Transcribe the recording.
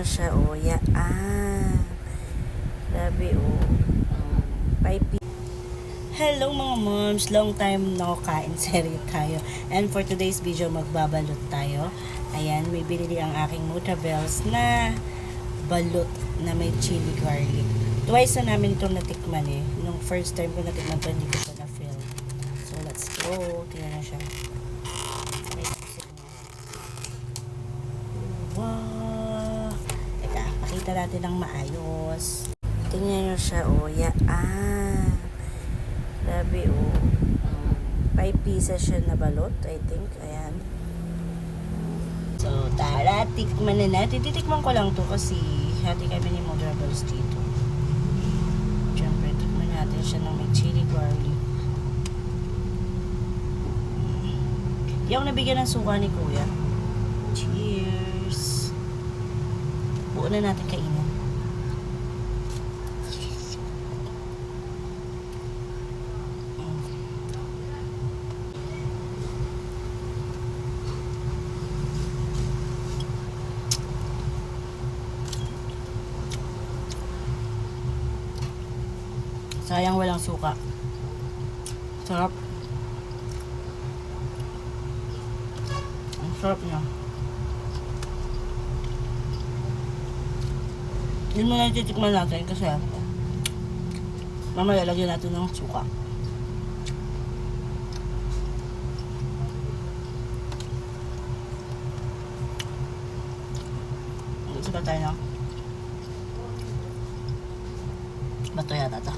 siya, oh. Grabe, oh. Pipe. Hello mga moms, long time na kain series tayo. And for today's video, magbabalot tayo. Ayan, may binili ang aking Nutrabells na balot na may chili garlic. Twice na namin itong natikman eh. Nung first time ko natikman ito, hindi ko ito na-feel. So let's go. Tingnan na siya. Wow! Teka, pakita natin ng maayos. Tingnan nyo siya, oh. Grabe, oh. 5 pieces siya na balot, I think. Ayan. So, tara, tikman na natin. Titikman ko lang to kasi hati kami ni Nutrabells dito. Siyempre, tikman natin siya ng may chili garlic. Di ako nabigyan ng suka ni Kuya. Cheers! Buo na natin kainin. Sayang walang suka. Sarap. Ang sarap niya. Yun muna yung titikman natin kasi mamaya lagyan natin ng suka. Gusto ba tayo na? Bato yata ito.